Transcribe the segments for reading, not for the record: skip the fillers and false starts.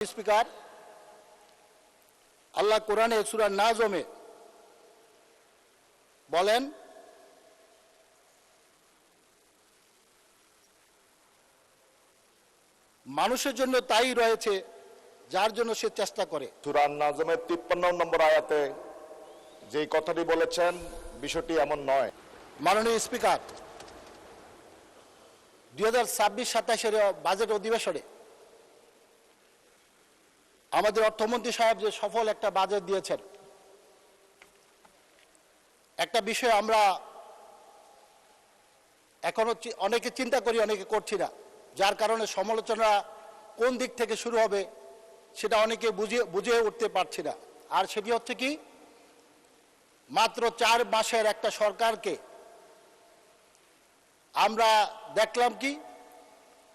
Speaker, আল্লাহ কোরআনে সূরা নাজমে বলেন, মানুষের জন্য তাই রয়েছে যার জন্য সে চেষ্টা করে। সূরা নাজমের 53 নম্বর আয়াতে যে কথাটি বলেছেন বিষয়টি এমন নয়। মাননীয় স্পিকার, 2026-27 বাজেট অধিবেশনে আমাদের অর্থমন্ত্রী সাহেব যে সফল একটা বাজেট দিয়েছেন, একটা বিষয় আমরা এখনো অনেকে চিন্তা করি, অনেকে করছি না, যার কারণে সমালোচনা কোন দিক থেকে শুরু হবে সেটা অনেকে বুঝে উঠতে পারছি না। আর সেটি হচ্ছে কি, মাত্র 4 মাসের একটা সরকারকে আমরা দেখলাম কি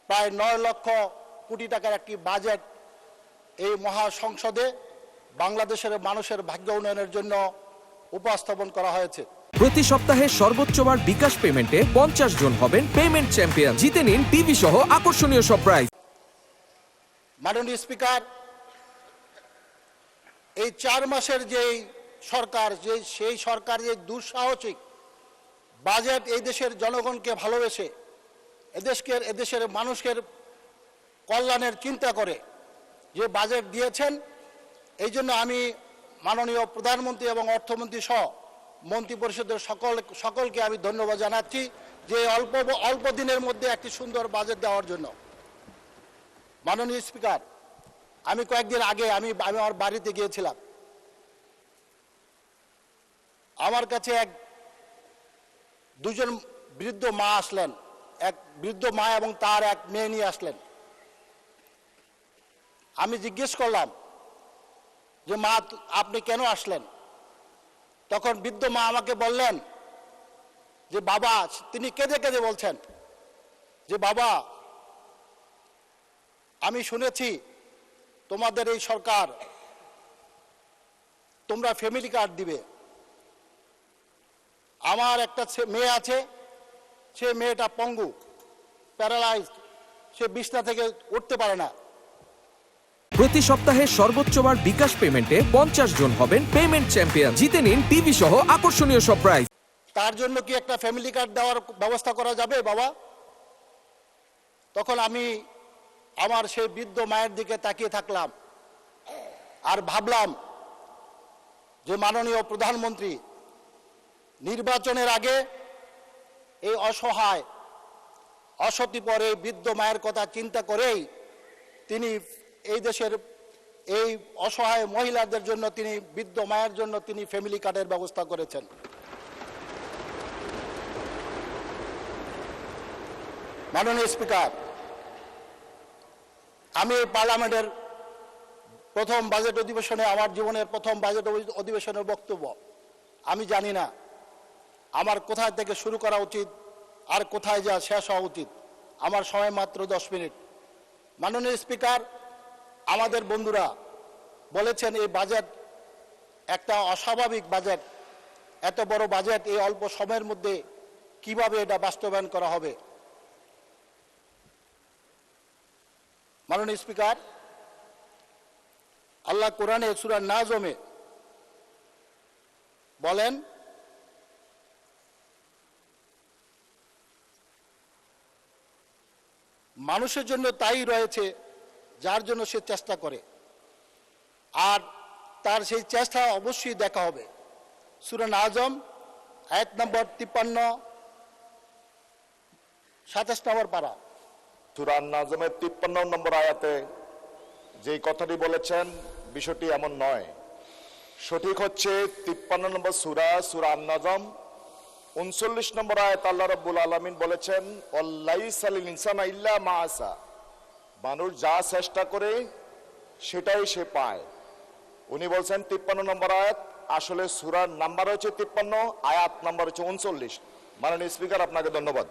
প্রায় 9 লক্ষ কোটি টাকার একটি বাজেট এই মহাসংসদে বাংলাদেশের মানুষের ভাগ্য উন্নয়নের জন্য উপস্থাপন করা হয়েছে। প্রতি সপ্তাহে সর্বোচ্চবার বিকাশ পেমেন্টে 50 জন হবেন পেমেন্ট চ্যাম্পিয়ন। জিতে নিন টিভি সহ আকর্ষণীয় সব প্রাইজ। মাননীয় স্পিকার, এই 4 মাসের যেই সরকার, সেই সরকার যে দুঃসাহসিক বাজেট এই দেশের জনগণকে ভালোবেসে এদেশের মানুষের কল্যাণের চিন্তা করে যে বাজেট দিয়েছেন, এই জন্য আমি মাননীয় প্রধানমন্ত্রী এবং অর্থমন্ত্রী সহ মন্ত্রী পরিষদের সকলকে আমি ধন্যবাদ জানাচ্ছি যে অল্প দিনের মধ্যে একটি সুন্দর বাজেট দেওয়ার জন্য। মাননীয় স্পিকার, আমি কয়েকদিন আগে আমি আমার বাড়িতে গিয়েছিলাম। আমার কাছে দুজন বৃদ্ধ মা আসলেন, এক বৃদ্ধ মা এবং তার এক মেয়ে নিয়ে আসলেন। আমি জিজ্ঞেস করলাম যে মা, আপনি কেন আসলেন? তখন বৃদ্ধ মা আমাকে বললেন যে বাবা, তিনি কেঁদে কেঁদে বলছেন যে বাবা, আমি শুনেছি তোমাদের এই সরকার, তোমরা ফ্যামিলি কার্ড দিবে। আমার একটা মেয়ে আছে, সে মেয়েটা পঙ্গু, প্যারালাইজড, সে বিছনা থেকে উঠতে পারে না। প্রতি সপ্তাহে সর্বোচ্চবার বিকাশ পেমেন্টে 50 জন হবেন পেমেন্ট চ্যাম্পিয়ন। জিতে নিন টিভি সহ আকর্ষণীয় সব প্রাইজ। তার জন্য কি একটা ফ্যামিলি কার্ড দেওয়ার ব্যবস্থা করা যাবে বাবা? তখন আমি আমার সেই বৃদ্ধ মায়ের দিকে তাকিয়ে থাকলাম আর ভাবলাম যে মাননীয় প্রধানমন্ত্রী নির্বাচনের আগে এই অসহায় অসতিপর এই বৃদ্ধ মায়ের কথা চিন্তা করেই তিনি এই দেশের এই অসহায় মহিলাদের জন্য, তিনি বৃদ্ধ মায়ের জন্য তিনি ফ্যামিলি কার্ডের ব্যবস্থা করেছেন। মাননীয় স্পিকার, আমি এই পার্লামেন্টের প্রথম বাজেট অধিবেশনে, আমার জীবনের প্রথম বাজেট অধিবেশনের বক্তব্য, আমি জানি না আমার কোথায় থেকে শুরু করা উচিত আর কোথায় যা শেষ হওয়া উচিত। আমার সময় মাত্র 10 মিনিট। মাননীয় স্পিকার, আমাদের বন্ধুরা বলেছেন এই বাজেট একটা অস্বাভাবিক বাজেট, এত বড় বাজেট এই অল্প সময়ের মধ্যে কিভাবে এটা বাস্তবায়ন করা হবে। মাননীয় স্পিকার, আল্লাহ কোরআনে সূরা নাজমে বলেন, মানুষের জন্য তাই রয়েছে যার জন্য সে চেষ্টা করে, আর তার সেই চেষ্টা অবশ্যই দেখা হবে। সূরা নাজম আয়াত নম্বর 53, 27 নম্বর পারা। সূরা নাজমের 53 নম্বর আয়াতে যে কথাটি বলেছেন বিষয়টি এমন নয়। সঠিক হচ্ছে 53 নম্বর সূরা নাজম 39 নম্বর আয়াত। আল্লাহ রাব্বুল আলামিন বলেছেন, ওয়াল্লাইসা লিল ইনসানা ইল্লা মা আসা, মানুষ যা চেষ্টা করে সেটাই সে পায়। উনি বলছেন 53 নম্বর আয়াত, আসলে সূরার নাম্বার হচ্ছে 53, আয়াত নাম্বার হচ্ছে 39। মাননীয় স্পিকার, আপনাকে ধন্যবাদ।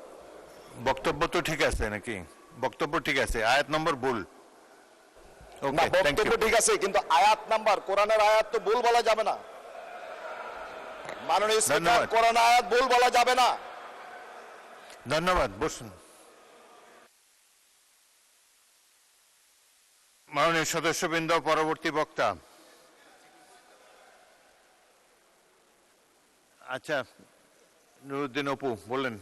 বক্তব্য তো ঠিক আছে নাকি? বক্তব্য ঠিক আছে, আয়াত নম্বর ভুল। না, বক্তব্য ঠিক আছে, কিন্তু আয়াত নাম্বার, কোরআনের আয়াত তো ভুল বলা যাবে না। মাননীয় স্পিকার, কোরআন আয়াত ভুল বলা যাবে না। ধন্যবাদ, বসুন। মাননীয় সদস্যবৃন্দ, পরবর্তী বক্তা। আচ্ছা, নুরুদ্দিন অপু বললেন।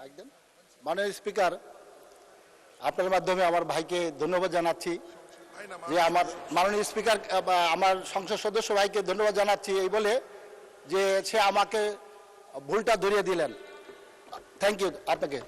একদম। মাননীয় স্পিকার, আপনার মাধ্যমে আমার ভাইকে ধন্যবাদ জানাচ্ছি যে আমার মাননীয় স্পিকার আমার সংসদ সদস্য ভাইকে ধন্যবাদ জানাচ্ছি এই বলে যে সে আমাকে ভুলটা ধরিয়ে দিলেন। থ্যাংক ইউ আপনাকে।